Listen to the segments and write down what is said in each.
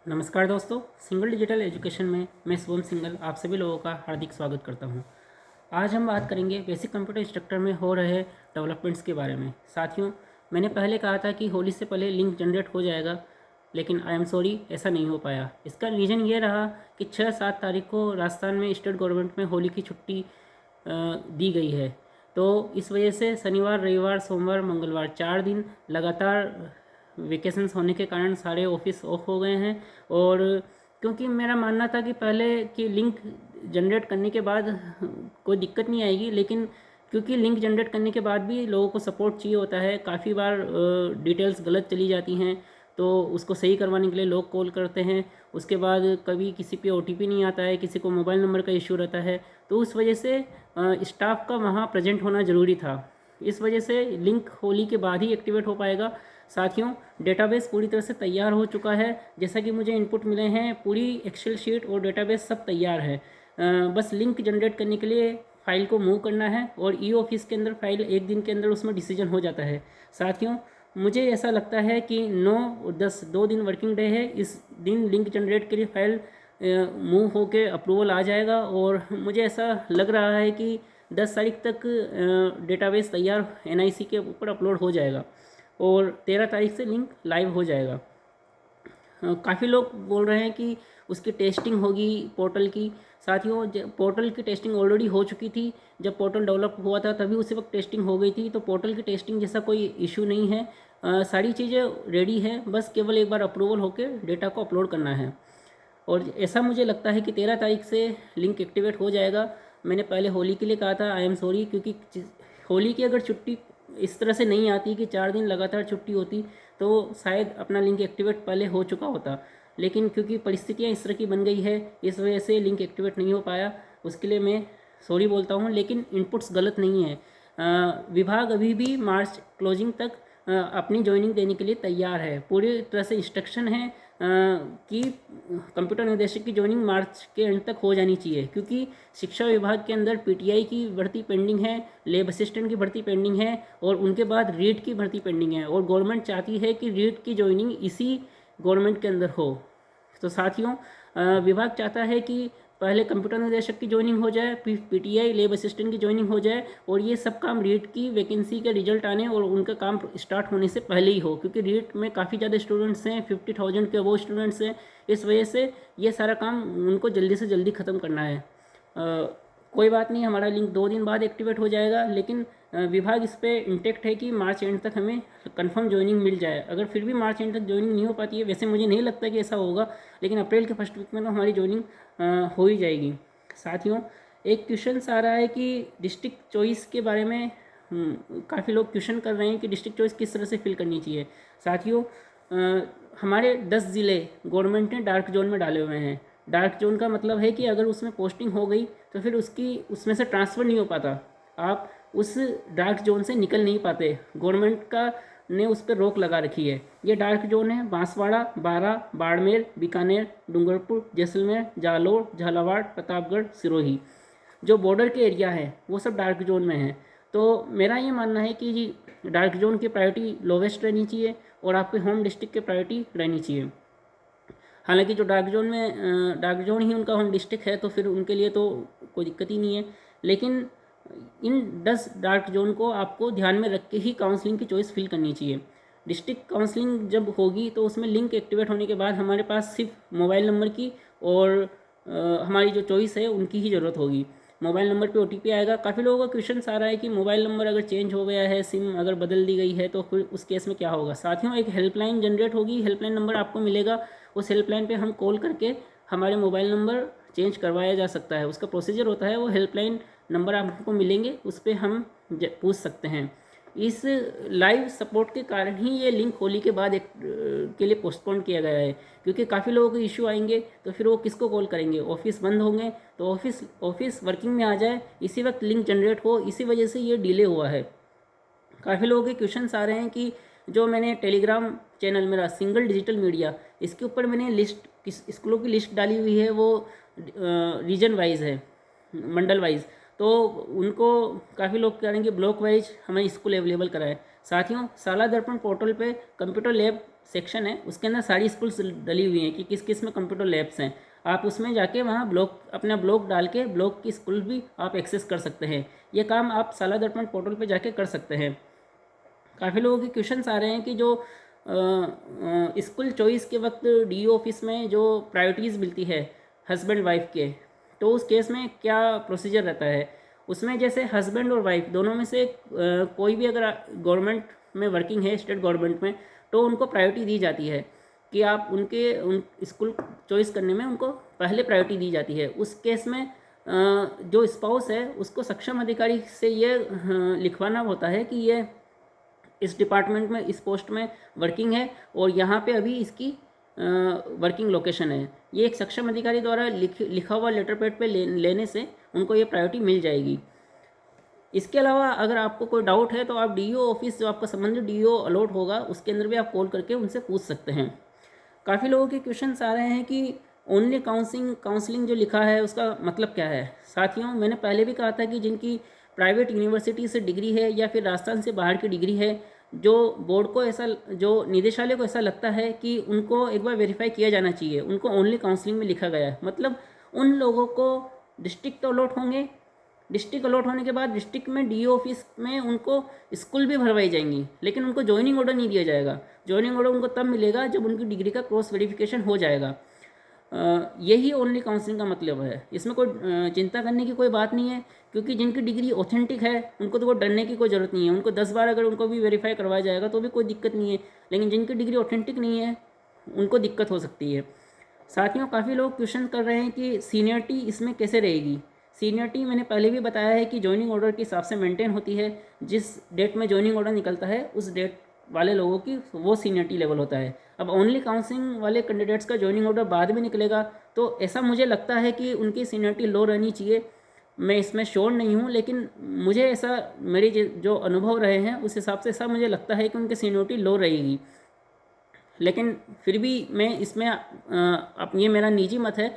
नमस्कार दोस्तों, single digital education में मैं शुभम सिंगल आप सभी लोगों का हार्दिक स्वागत करता हूं। आज हम बात करेंगे बेसिक कंप्यूटर इंस्ट्रक्टर में हो रहे डेवलपमेंट्स के बारे में। साथियों, मैंने पहले कहा था कि होली से पहले लिंक जनरेट हो जाएगा, लेकिन आई एम सॉरी, ऐसा नहीं हो पाया। इसका रीज़न ये रहा कि 6-7 तारीख को राजस्थान में स्टेट गवर्नमेंट में होली की छुट्टी दी गई है। तो इस वजह से शनिवार, रविवार, सोमवार, मंगलवार 4 दिन लगातार वेकेशंस होने के कारण सारे ऑफिस ऑफ हो गए हैं। और क्योंकि मेरा मानना था कि पहले कि लिंक जनरेट करने के बाद कोई दिक्कत नहीं आएगी, लेकिन क्योंकि लिंक जनरेट करने के बाद भी लोगों को सपोर्ट चाहिए होता है, काफ़ी बार डिटेल्स गलत चली जाती हैं, तो उसको सही करवाने के लिए लोग कॉल करते हैं। उसके बाद कभी किसी पे ओटीपी नहीं आता है, किसी को मोबाइल नंबर का इशू रहता है, तो उस वजह से स्टाफ का वहाँ प्रेजेंट होना ज़रूरी था। इस वजह से लिंक होली के बाद ही एक्टिवेट हो पाएगा। साथियों, डेटाबेस पूरी तरह से तैयार हो चुका है। जैसा कि मुझे इनपुट मिले हैं, पूरी एक्सेल शीट और डेटाबेस सब तैयार है। बस लिंक जनरेट करने के लिए फ़ाइल को मूव करना है और ई ऑफिस के अंदर फाइल 1 दिन के अंदर उसमें डिसीजन हो जाता है। साथियों, मुझे ऐसा लगता है कि 9 और 10 2 दिन वर्किंग डे है। इस दिन लिंक जनरेट के लिए फ़ाइल मूव होके अप्रूवल आ जाएगा और मुझे ऐसा लग रहा है कि 10 तारीख तक डेटाबेस तैयार एनआईसी के ऊपर अपलोड हो जाएगा और 13 तारीख से लिंक लाइव हो जाएगा। काफ़ी लोग बोल रहे हैं कि उसकी टेस्टिंग होगी पोर्टल की। साथियों, पोर्टल की टेस्टिंग ऑलरेडी हो चुकी थी। जब पोर्टल डेवलप हुआ था तभी उसी वक्त टेस्टिंग हो गई थी, तो पोर्टल की टेस्टिंग जैसा कोई इशू नहीं है। सारी चीज़ें रेडी है, बस केवल एक बार अप्रूवल होकर डेटा को अपलोड करना है। और ऐसा मुझे लगता है कि 13 तारीख से लिंक एक्टिवेट हो जाएगा। मैंने पहले होली के लिए कहा था, आई एम सॉरी, क्योंकि होली की अगर छुट्टी इस तरह से नहीं आती कि 4 दिन लगातार छुट्टी होती, तो शायद अपना लिंक एक्टिवेट पहले हो चुका होता। लेकिन क्योंकि परिस्थितियाँ इस तरह की बन गई है, इस वजह से लिंक एक्टिवेट नहीं हो पाया। उसके लिए मैं सॉरी बोलता हूँ, लेकिन इनपुट्स गलत नहीं है। विभाग अभी भी मार्च क्लोजिंग तक अपनी ज्वाइनिंग देने के लिए तैयार है। पूरी तरह से इंस्ट्रक्शन है कि कंप्यूटर निर्देशक की ज्वाइनिंग मार्च के एंड तक हो जानी चाहिए, क्योंकि शिक्षा विभाग के अंदर पीटीआई की भर्ती पेंडिंग है, लैब असिस्टेंट की भर्ती पेंडिंग है और उनके बाद रीड की भर्ती पेंडिंग है। और गवर्नमेंट चाहती है कि रीड की ज्वाइनिंग इसी गवर्नमेंट के अंदर हो। तो साथियों, विभाग चाहता है कि पहले कंप्यूटर निर्देशक की ज्वाइनिंग हो जाए, फिर पीटीआई लैब असिस्टेंट की ज्वाइनिंग हो जाए, और ये सब काम रीट की वैकेंसी के रिजल्ट आने और उनका काम स्टार्ट होने से पहले ही हो, क्योंकि रीट में काफ़ी ज़्यादा स्टूडेंट्स हैं, 50,000 के अबोव स्टूडेंट्स हैं। इस वजह से ये सारा काम उनको जल्दी से जल्दी ख़त्म करना है। कोई बात नहीं, हमारा लिंक 2 दिन बाद एक्टिवेट हो जाएगा, लेकिन विभाग इस पर इंटेक्ट है कि मार्च एंड तक हमें कंफर्म ज्वाइनिंग मिल जाए। अगर फिर भी मार्च एंड तक ज्वाइनिंग नहीं हो पाती है, वैसे मुझे नहीं लगता कि ऐसा होगा, लेकिन अप्रैल के फर्स्ट वीक में तो हमारी ज्वाइनिंग हो ही जाएगी। साथियों, एक क्वेश्चन आ रहा है कि डिस्ट्रिक्ट चॉइस के बारे में काफ़ी लोग क्वेश्चन कर रहे हैं कि डिस्ट्रिक्ट चॉइस किस तरह से फिल करनी चाहिए। साथियों, हमारे 10 ज़िले गवर्नमेंट ने डार्क जोन में डाले हुए हैं। डार्क जोन का मतलब है कि अगर उसमें पोस्टिंग हो गई तो फिर उसमें से ट्रांसफ़र नहीं हो पाता, आप उस डार्क जोन से निकल नहीं पाते। गवर्नमेंट का ने उस पर रोक लगा रखी है। ये डार्क जोन है बांसवाड़ा, बारां, बाड़मेर, बीकानेर, डूंगरपुर, जैसलमेर, जालोर, झालावाड़, प्रतापगढ़, सिरोही। जो बॉर्डर के एरिया है वो सब डार्क जोन में है। तो मेरा ये मानना है कि डार्क जोन की प्रायोरिटी लोवेस्ट रहनी चाहिए और आपके होम डिस्ट्रिक्ट की प्रायोरिटी रहनी चाहिए। हालांकि जो डार्क जोन ही उनका होम डिस्ट्रिक्ट है, तो फिर उनके लिए तो कोई दिक्कत ही नहीं है। लेकिन इन 10 डार्क जोन को आपको ध्यान में रख के ही काउंसलिंग की चॉइस फिल करनी चाहिए। डिस्ट्रिक्ट काउंसलिंग जब होगी तो उसमें लिंक एक्टिवेट होने के बाद हमारे पास सिर्फ मोबाइल नंबर की और हमारी जो चॉइस है उनकी ही ज़रूरत होगी। मोबाइल नंबर पे ओटीपी आएगा। काफ़ी लोगों का क्वेश्चन आ रहा है कि मोबाइल नंबर अगर चेंज हो गया है, सिम अगर बदल दी गई है, तो फिर उस केस में क्या होगा। साथियों, एक हेल्पलाइन जनरेट होगी, हेल्पलाइन नंबर आपको मिलेगा। उस हेल्पलाइन पे हम कॉल करके हमारे मोबाइल नंबर चेंज करवाया जा सकता है। उसका प्रोसीजर होता है, वो हेल्पलाइन नंबर आपको मिलेंगे, उस पर हम पूछ सकते हैं। इस लाइव सपोर्ट के कारण ही ये लिंक होली के बाद के लिए पोस्टपोन किया गया है, क्योंकि काफ़ी लोगों के इशू आएंगे तो फिर वो किसको कॉल करेंगे। ऑफिस बंद होंगे तो ऑफिस वर्किंग में आ जाए, इसी वक्त लिंक जनरेट हो, इसी वजह से ये डिले हुआ है। काफ़ी लोगों के क्वेश्चंस आ रहे हैं कि जो मैंने टेलीग्राम चैनल मेरा सिंगल डिजिटल मीडिया, इसके ऊपर मैंने लिस्ट किस स्कूलों की लिस्ट डाली हुई है, वो रीजन वाइज है, मंडल वाइज। तो उनको काफ़ी लोग कह रहे हैं कि ब्लॉक वाइज हमें स्कूल अवेलेबल कराएं। साथियों, शाला दर्पण पोर्टल पे कंप्यूटर लैब सेक्शन है उसके अंदर सारी स्कूल्स डली हुई हैं कि किस किस में कंप्यूटर लैब्स हैं। आप उसमें जाके वहाँ अपना ब्लॉग डाल के ब्लॉग की स्कूल भी आप एक्सेस कर सकते हैं। ये काम आप साला दर्पण पोर्टल पे जाके कर सकते हैं। काफ़ी लोगों के क्वेश्चंस आ रहे हैं कि जो स्कूल चॉइस के वक्त डीओ ऑफिस में जो प्रायोरिटीज़ मिलती है हस्बैंड वाइफ के, तो उस केस में क्या प्रोसीजर रहता है। उसमें जैसे हस्बैंड और वाइफ दोनों में से कोई भी अगर गवर्नमेंट में वर्किंग है, स्टेट गवर्नमेंट में, तो उनको प्रायोरिटी दी जाती है कि आप उन स्कूल चॉइस करने में उनको पहले प्रायोरिटी दी जाती है। उस केस में जो स्पाउस है उसको सक्षम अधिकारी से ये लिखवाना होता है कि ये इस डिपार्टमेंट में इस पोस्ट में वर्किंग है और यहाँ पे अभी इसकी वर्किंग लोकेशन है। ये एक सक्षम अधिकारी द्वारा लिखा हुआ लेटर पैड पे लेने से उनको ये प्रायोरिटी मिल जाएगी। इसके अलावा अगर आपको कोई डाउट है तो आप डीओ ऑफिस जो आपका संबंधित डीओ अलॉट होगा उसके अंदर भी आप कॉल करके उनसे पूछ सकते हैं। काफ़ी लोगों के क्वेश्चंस आ रहे हैं कि ओनली काउंसलिंग जो लिखा है उसका मतलब क्या है। साथियों, मैंने पहले भी कहा था कि जिनकी प्राइवेट यूनिवर्सिटी से डिग्री है या फिर राजस्थान से बाहर की डिग्री है, जो बोर्ड को ऐसा, जो निदेशालय को ऐसा लगता है कि उनको एक बार वेरीफाई किया जाना चाहिए, उनको ओनली काउंसलिंग में लिखा गया है, मतलब उन लोगों को डिस्ट्रिक्ट अलॉट होंगे। डिस्ट्रिक्ट अलॉट होने के बाद डिस्ट्रिक्ट में डीओ ऑफिस में उनको स्कूल भी भरवाई जाएंगी, लेकिन उनको ज्वाइनिंग ऑर्डर नहीं दिया जाएगा। ज्वाइनिंग ऑर्डर उनको तब मिलेगा जब उनकी डिग्री का क्रॉस वेरिफिकेशन हो जाएगा। यही ओनली काउंसलिंग का मतलब है। इसमें कोई चिंता करने की कोई बात नहीं है, क्योंकि जिनकी डिग्री ऑथेंटिक है उनको तो वो डरने की कोई ज़रूरत नहीं है। उनको 10 बार अगर उनको भी वेरीफाई करवाया जाएगा तो भी कोई दिक्कत नहीं है, लेकिन जिनकी डिग्री ऑथेंटिक नहीं है उनको दिक्कत हो सकती है। साथियों, काफ़ी लोग क्वेश्चन कर रहे हैं कि सीनियरिटी इसमें कैसे रहेगी। सीनियरिटी मैंने पहले भी बताया है कि जॉइनिंग ऑर्डर के हिसाब से मेंटेन होती है। जिस डेट में जॉइनिंग ऑर्डर निकलता है उस डेट वाले लोगों की वो सीनियरिटी लेवल होता है। अब ओनली काउंसलिंग वाले कैंडिडेट्स का जॉइनिंग ऑर्डर बाद में निकलेगा, तो ऐसा मुझे लगता है कि उनकी सीनियरिटी लो रहनी चाहिए। मैं इसमें श्योर नहीं हूँ, लेकिन मुझे ऐसा, मेरे जो अनुभव रहे हैं उस हिसाब से ऐसा मुझे लगता है कि उनकी सीनियरिटी लो रहेगी। लेकिन फिर भी मैं इसमें ये मेरा निजी मत है,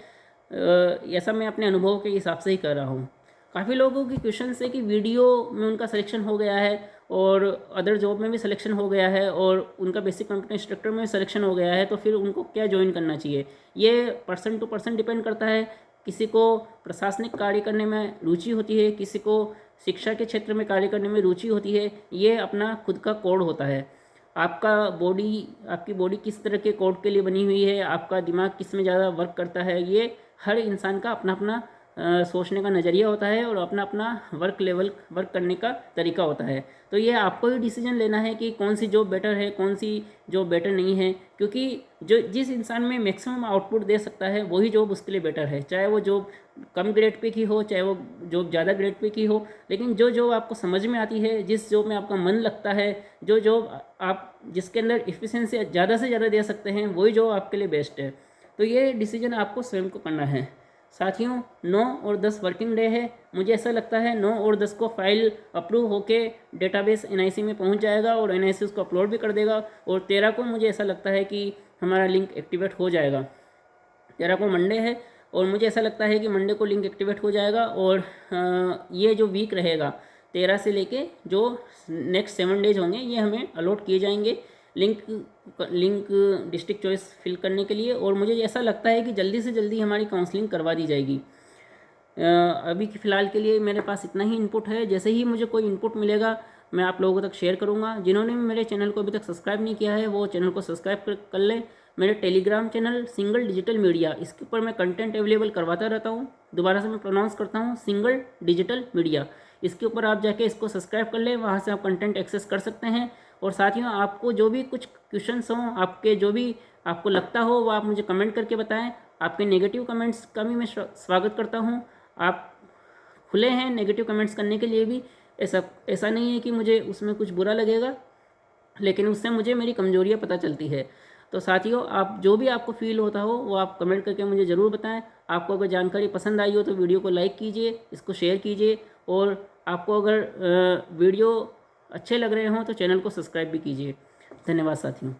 ऐसा मैं अपने अनुभव के हिसाब से ही कर रहा हूँ। काफ़ी लोगों की क्वेश्चन है कि वीडियो में उनका सिलेक्शन हो गया है और अदर जॉब में भी सिलेक्शन हो गया है और उनका बेसिक कंप्यूटर इंस्ट्रक्टर में भी सिलेक्शन हो गया है, तो फिर उनको क्या ज्वाइन करना चाहिए। ये पर्सन टू पर्सन डिपेंड करता है। किसी को प्रशासनिक कार्य करने में रुचि होती है, किसी को शिक्षा के क्षेत्र में कार्य करने में रुचि होती है। ये अपना खुद का कोड होता है। आपकी बॉडी किस तरह के कोड के लिए बनी हुई है, आपका दिमाग किस में ज़्यादा वर्क करता है, ये हर इंसान का अपना अपना सोचने का नज़रिया होता है और अपना अपना वर्क करने का तरीका होता है। तो ये आपको ही डिसीजन लेना है कि कौन सी जॉब बेटर है, कौन सी जॉब बेटर नहीं है, क्योंकि जिस इंसान में मैक्सिमम आउटपुट दे सकता है वही जॉब उसके लिए बेटर है। चाहे वो जॉब कम ग्रेड पे की हो, चाहे वो जॉब ज़्यादा ग्रेड पे की हो, लेकिन जो जॉब आपको समझ में आती है, जिस जॉब में आपका मन लगता है, जो जॉब आप जिसके अंदर एफिशिएंसी ज़्यादा से ज़्यादा दे सकते हैं, वही जॉब आपके लिए बेस्ट है। तो ये डिसीजन आपको स्वयं को करना है। साथियों, 9 और 10 वर्किंग डे है। मुझे ऐसा लगता है 9 और 10 को फाइल अप्रूव होके डेटाबेस एनआईसी में पहुंच जाएगा और एनआईसी उसको अपलोड भी कर देगा, और 13 को मुझे ऐसा लगता है कि हमारा लिंक एक्टिवेट हो जाएगा। 13 को मंडे है और मुझे ऐसा लगता है कि मंडे को लिंक एक्टिवेट हो जाएगा। और ये जो वीक रहेगा 13 से लेके जो नेक्स्ट 7 डेज होंगे ये हमें अलॉट किए जाएंगे लिंक डिस्ट्रिक्ट चॉइस फिल करने के लिए। और मुझे ऐसा लगता है कि जल्दी से जल्दी हमारी काउंसलिंग करवा दी जाएगी। अभी फ़िलहाल के लिए मेरे पास इतना ही इनपुट है। जैसे ही मुझे कोई इनपुट मिलेगा मैं आप लोगों तक शेयर करूंगा। जिन्होंने भी मेरे चैनल को अभी तक सब्सक्राइब नहीं किया है वो चैनल को सब्सक्राइब कर लें। मेरे Telegram channel single digital media, इसके ऊपर मैं कंटेंट अवेलेबल करवाता रहता हूँ। दोबारा से मैं प्रोनाउंस करता हूँ, सिंगल डिजिटल मीडिया। इसके ऊपर आप जाके इसको सब्सक्राइब कर लें, वहाँ से आप कंटेंट एक्सेस कर सकते हैं। और साथियों, आपको जो भी कुछ क्वेश्चंस हों, आपके जो भी आपको लगता हो वो आप मुझे कमेंट करके बताएं। आपके नेगेटिव कमेंट्स का भी मैं स्वागत करता हूं। आप खुले हैं नेगेटिव कमेंट्स करने के लिए भी। ऐसा नहीं है कि मुझे उसमें कुछ बुरा लगेगा, लेकिन उससे मुझे मेरी कमजोरियां पता चलती है। तो साथियों, आप जो भी आपको फील होता हो वो आप कमेंट करके मुझे ज़रूर बताएं। आपको अगर जानकारी पसंद आई हो तो वीडियो को लाइक कीजिए, इसको शेयर कीजिए, और आपको अगर वीडियो अच्छे लग रहे हों तो चैनल को सब्सक्राइब भी कीजिए। धन्यवाद साथियों।